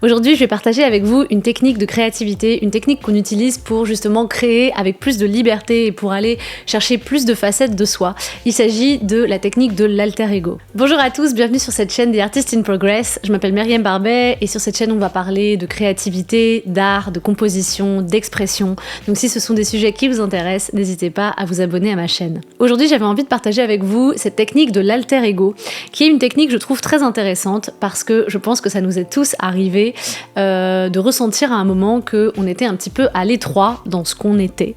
Aujourd'hui, je vais partager avec vous une technique de créativité, une technique qu'on utilise pour justement créer avec plus de liberté et pour aller chercher plus de facettes de soi. Il s'agit de la technique de l'alter ego. Bonjour à tous, bienvenue sur cette chaîne The Artist in Progress. Je m'appelle Myriam Barbet et sur cette chaîne, on va parler de créativité, d'art, de composition, d'expression. Donc si ce sont des sujets qui vous intéressent, n'hésitez pas à vous abonner à ma chaîne. Aujourd'hui, j'avais envie de partager avec vous cette technique de l'alter ego, qui est une technique, je trouve, très intéressante parce que je pense que ça nous est tous arrivé de ressentir à un moment qu'on était un petit peu à l'étroit dans ce qu'on était.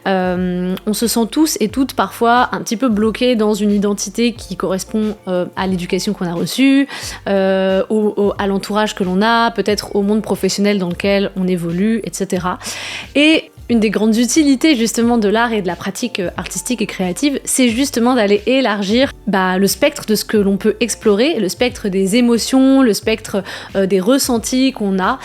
On se sent tous et toutes parfois un petit peu bloqués dans une identité qui correspond à l'éducation qu'on a reçue, à l'entourage que l'on a, peut-être au monde professionnel dans lequel on évolue, etc. Et une des grandes utilités justement de l'art et de la pratique artistique et créative, c'est justement d'aller élargir le spectre de ce que l'on peut explorer, le spectre des émotions, le spectre des ressentis qu'on a.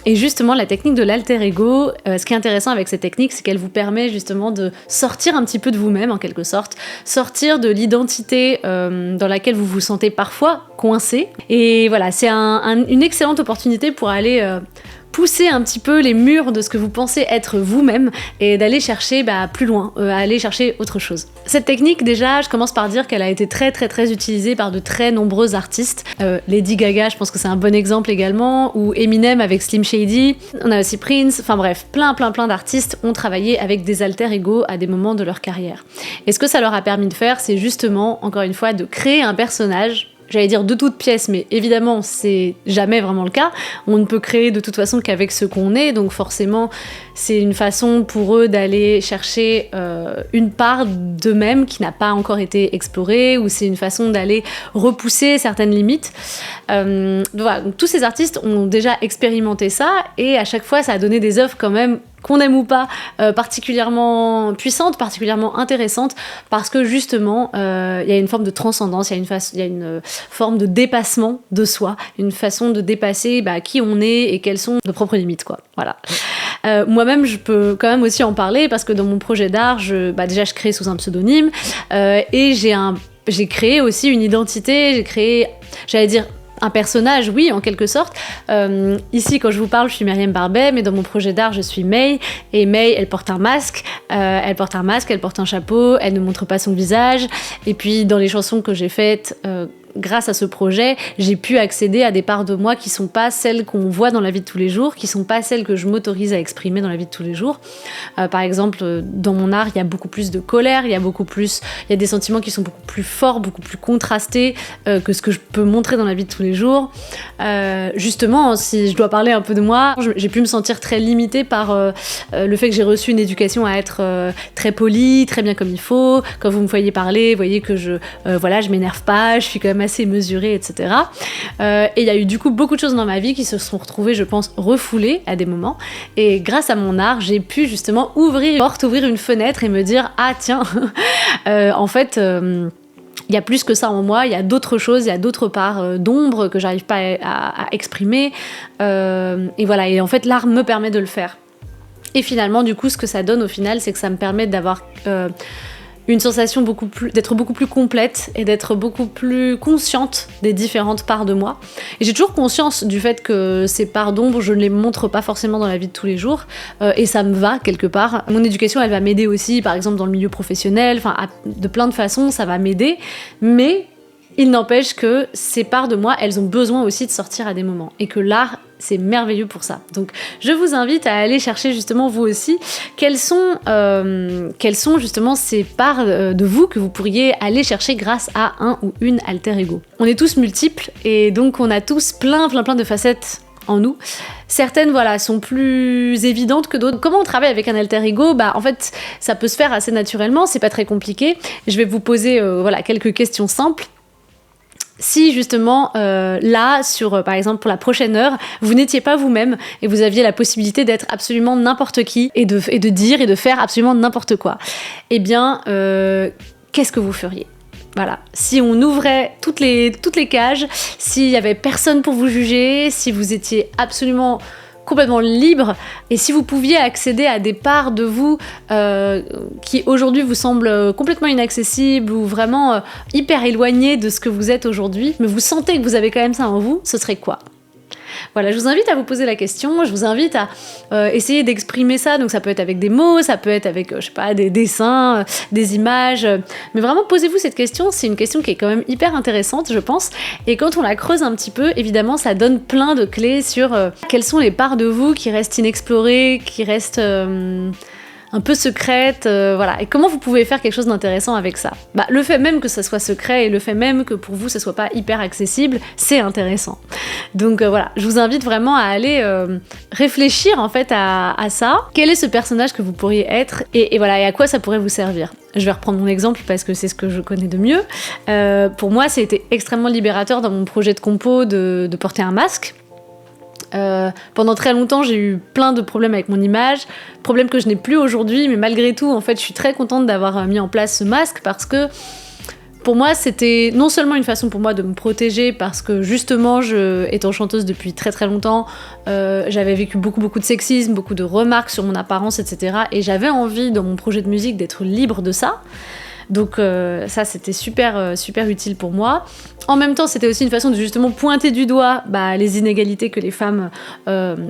Et justement, la technique de l'alter ego, ce qui est intéressant avec cette technique, c'est qu'elle vous permet justement de sortir un petit peu de vous-même en quelque sorte, sortir de l'identité dans laquelle vous vous sentez parfois coincé. Et voilà, c'est une excellente opportunité pour aller pousser un petit peu les murs de ce que vous pensez être vous-même et d'aller chercher plus loin, aller chercher autre chose. Cette technique, déjà, je commence par dire qu'elle a été très utilisée par de très nombreux artistes. Lady Gaga, je pense que c'est un bon exemple également, ou Eminem avec Slim Shady, on a aussi Prince, enfin bref, plein d'artistes ont travaillé avec des alter ego à des moments de leur carrière. Et ce que ça leur a permis de faire, c'est justement, encore une fois, de créer un personnage. J'allais dire de toute pièce, mais évidemment, c'est jamais vraiment le cas. On ne peut créer de toute façon qu'avec ce qu'on est, donc forcément, c'est une façon pour eux d'aller chercher une part d'eux-mêmes qui n'a pas encore été explorée, ou c'est une façon d'aller repousser certaines limites. Voilà, donc tous ces artistes ont déjà expérimenté ça, et à chaque fois, ça a donné des œuvres quand même qu'on aime ou pas, particulièrement puissante, particulièrement intéressante, parce que justement, il y a une forme de transcendance, il y a une forme de dépassement de soi, une façon de dépasser qui on est et quelles sont nos propres limites, quoi. Voilà. Moi-même, je peux quand même aussi en parler, parce que dans mon projet d'art, déjà, je crée sous un pseudonyme, et j'ai créé aussi une identité, j'ai créé, j'allais dire, un personnage, oui, en quelque sorte. Ici, quand je vous parle, je suis Myriam Barbet, mais dans mon projet d'art, je suis May. Et May, elle porte un masque, elle porte un chapeau, elle ne montre pas son visage. Et puis, dans les chansons que j'ai faites, grâce à ce projet, j'ai pu accéder à des parts de moi qui sont pas celles qu'on voit dans la vie de tous les jours, qui sont pas celles que je m'autorise à exprimer dans la vie de tous les jours. Par exemple, dans mon art, il y a beaucoup plus de colère, il y a des sentiments qui sont beaucoup plus forts, beaucoup plus contrastés que ce que je peux montrer dans la vie de tous les jours. Justement, si je dois parler un peu de moi, j'ai pu me sentir très limitée par le fait que j'ai reçu une éducation à être très polie, très bien comme il faut. Quand vous me voyez parler, vous voyez que je m'énerve pas, je suis quand même assez mesurée, etc. Et il y a eu du coup beaucoup de choses dans ma vie qui se sont retrouvées, je pense, refoulées à des moments. Et grâce à mon art, j'ai pu justement ouvrir une porte, ouvrir une fenêtre et me dire « Ah tiens, en fait... il y a plus que ça en moi, il y a d'autres choses, il y a d'autres parts d'ombre que j'arrive pas à exprimer. Et voilà, et en fait, l'art me permet de le faire. Et finalement, du coup, ce que ça donne au final, c'est que ça me permet d'avoir une sensation d'être beaucoup plus complète et d'être beaucoup plus consciente des différentes parts de moi. Et j'ai toujours conscience du fait que ces parts d'ombre, je ne les montre pas forcément dans la vie de tous les jours, et ça me va quelque part. Mon éducation, elle va m'aider aussi, par exemple dans le milieu professionnel, de plein de façons, ça va m'aider, mais il n'empêche que ces parts de moi, elles ont besoin aussi de sortir à des moments, et que l'art, c'est merveilleux pour ça. Donc je vous invite à aller chercher justement vous aussi quelles sont justement ces parts de vous que vous pourriez aller chercher grâce à un ou une alter ego. On est tous multiples et donc on a tous plein de facettes en nous. Certaines sont plus évidentes que d'autres. Comment on travaille avec un alter ego ? En fait, ça peut se faire assez naturellement, c'est pas très compliqué. Je vais vous poser quelques questions simples. Si justement par exemple pour la prochaine heure, vous n'étiez pas vous-même et vous aviez la possibilité d'être absolument n'importe qui et de dire et de faire absolument n'importe quoi, eh bien qu'est-ce que vous feriez ? Voilà, si on ouvrait toutes les cages, s'il y avait personne pour vous juger, si vous étiez absolument complètement libre, et si vous pouviez accéder à des parts de vous qui aujourd'hui vous semblent complètement inaccessibles ou vraiment hyper éloignées de ce que vous êtes aujourd'hui, mais vous sentez que vous avez quand même ça en vous, ce serait quoi ? Voilà, je vous invite à vous poser la question, je vous invite à essayer d'exprimer ça, donc ça peut être avec des mots, ça peut être avec, je sais pas, des dessins, des images, mais vraiment posez-vous cette question, c'est une question qui est quand même hyper intéressante, je pense, et quand on la creuse un petit peu, évidemment, ça donne plein de clés sur quelles sont les parts de vous qui restent inexplorées, qui restent un peu secrète, voilà. Et comment vous pouvez faire quelque chose d'intéressant avec ça? Bah, le fait même que ça soit secret et le fait même que pour vous ça soit pas hyper accessible, c'est intéressant. Donc voilà, je vous invite vraiment à aller réfléchir en fait à ça. Quel est ce personnage que vous pourriez être et voilà, et à quoi ça pourrait vous servir? Je vais reprendre mon exemple parce que c'est ce que je connais de mieux. Pour moi, ça a été extrêmement libérateur dans mon projet de compo de porter un masque. Pendant très longtemps, j'ai eu plein de problèmes avec mon image, problèmes que je n'ai plus aujourd'hui, mais malgré tout, en fait, je suis très contente d'avoir mis en place ce masque parce que pour moi, c'était non seulement une façon pour moi de me protéger parce que justement, étant chanteuse depuis très très longtemps, j'avais vécu beaucoup de sexisme, beaucoup de remarques sur mon apparence, etc. Et j'avais envie dans mon projet de musique d'être libre de ça. Donc ça c'était super utile pour moi. En même temps c'était aussi une façon de justement pointer du doigt les inégalités que les femmes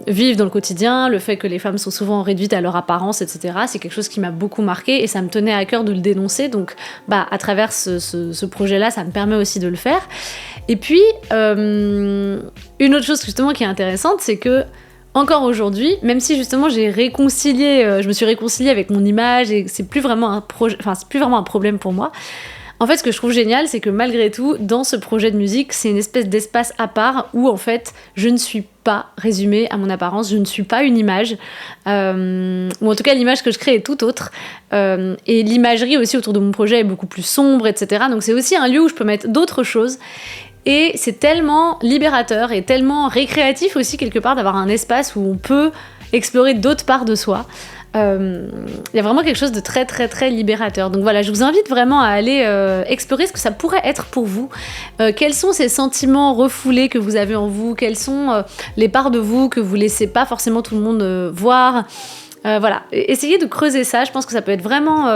vivent dans le quotidien, le fait que les femmes sont souvent réduites à leur apparence, etc. C'est quelque chose qui m'a beaucoup marqué et ça me tenait à cœur de le dénoncer, donc à travers ce projet-là ça me permet aussi de le faire. Et puis une autre chose justement qui est intéressante, c'est que encore aujourd'hui, même si justement je me suis réconciliée avec mon image et c'est plus vraiment un problème pour moi. En fait, ce que je trouve génial, c'est que malgré tout, dans ce projet de musique, c'est une espèce d'espace à part où en fait, je ne suis pas résumée à mon apparence, je ne suis pas une image, ou en tout cas l'image que je crée est tout autre. Et l'imagerie aussi autour de mon projet est beaucoup plus sombre, etc. Donc c'est aussi un lieu où je peux mettre d'autres choses. Et c'est tellement libérateur et tellement récréatif aussi quelque part d'avoir un espace où on peut explorer d'autres parts de soi. Il y a vraiment quelque chose de très très très libérateur. Donc voilà, je vous invite vraiment à aller explorer ce que ça pourrait être pour vous. Quels sont ces sentiments refoulés que vous avez en vous? Quelles sont les parts de vous que vous laissez pas forcément tout le monde voir? Voilà, essayez de creuser ça, je pense que ça peut être vraiment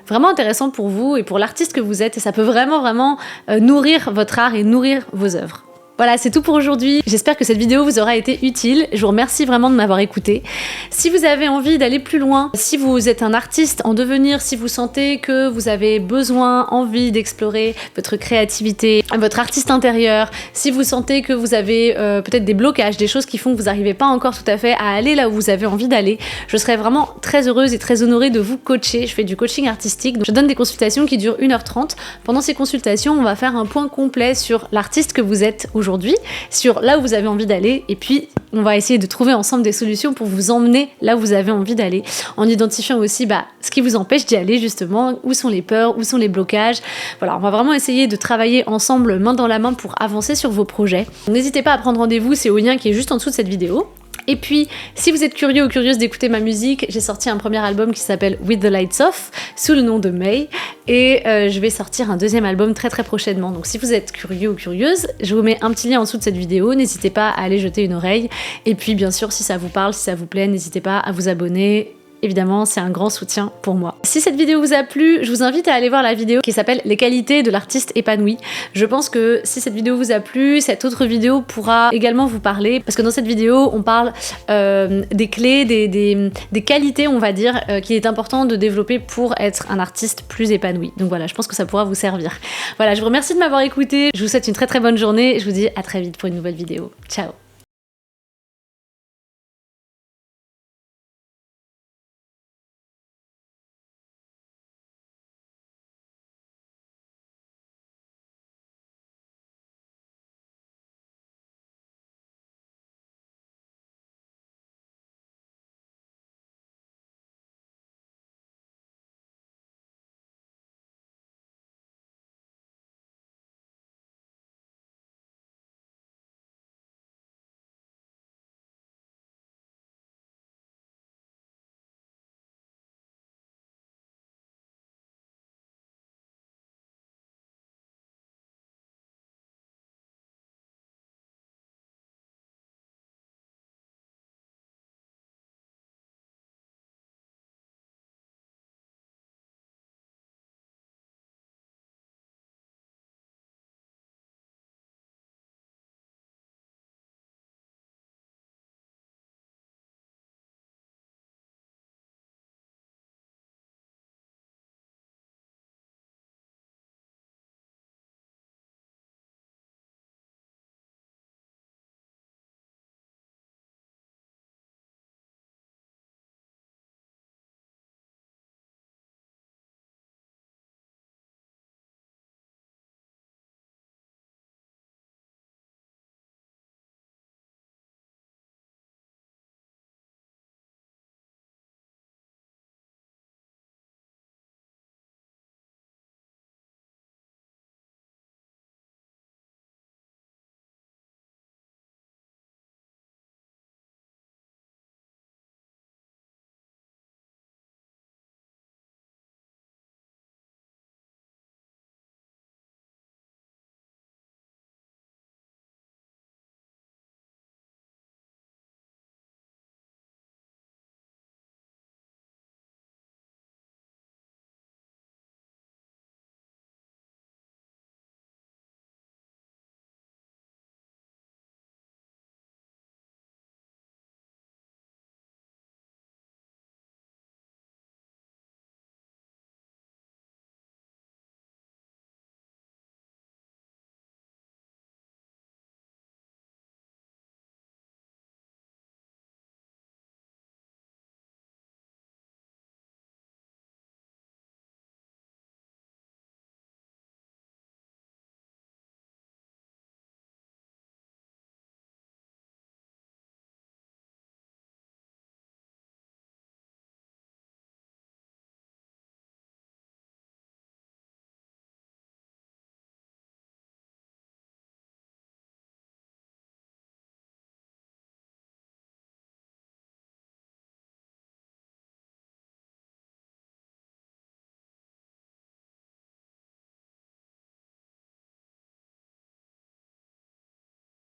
intéressant pour vous et pour l'artiste que vous êtes, et ça peut vraiment nourrir votre art et nourrir vos œuvres. Voilà, c'est tout pour aujourd'hui. J'espère que cette vidéo vous aura été utile. Je vous remercie vraiment de m'avoir écouté. Si vous avez envie d'aller plus loin, si vous êtes un artiste en devenir, si vous sentez que vous avez besoin, envie d'explorer votre créativité, votre artiste intérieur, si vous sentez que vous avez peut-être des blocages, des choses qui font que vous n'arrivez pas encore tout à fait à aller là où vous avez envie d'aller, je serais vraiment très heureuse et très honorée de vous coacher. Je fais du coaching artistique, donc je donne des consultations qui durent 1h30. Pendant ces consultations, on va faire un point complet sur l'artiste que vous êtes aujourd'hui, sur là où vous avez envie d'aller, et puis on va essayer de trouver ensemble des solutions pour vous emmener là où vous avez envie d'aller, en identifiant aussi ce qui vous empêche d'y aller justement, où sont les peurs, où sont les blocages. Voilà, on va vraiment essayer de travailler ensemble main dans la main pour avancer sur vos projets. N'hésitez pas à prendre rendez-vous, c'est au lien qui est juste en dessous de cette vidéo. Et puis, si vous êtes curieux ou curieuse d'écouter ma musique, j'ai sorti un premier album qui s'appelle With the Lights Off, sous le nom de May, et je vais sortir un deuxième album très très prochainement. Donc si vous êtes curieux ou curieuse, je vous mets un petit lien en dessous de cette vidéo, n'hésitez pas à aller jeter une oreille. Et puis bien sûr, si ça vous parle, si ça vous plaît, n'hésitez pas à vous abonner. Évidemment, c'est un grand soutien pour moi. Si cette vidéo vous a plu, je vous invite à aller voir la vidéo qui s'appelle Les qualités de l'artiste épanoui. Je pense que si cette vidéo vous a plu, cette autre vidéo pourra également vous parler, parce que dans cette vidéo, on parle des clés, des qualités, on va dire, qu'il est important de développer pour être un artiste plus épanoui. Donc voilà, je pense que ça pourra vous servir. Voilà, je vous remercie de m'avoir écouté, je vous souhaite une très très bonne journée, et je vous dis à très vite pour une nouvelle vidéo. Ciao!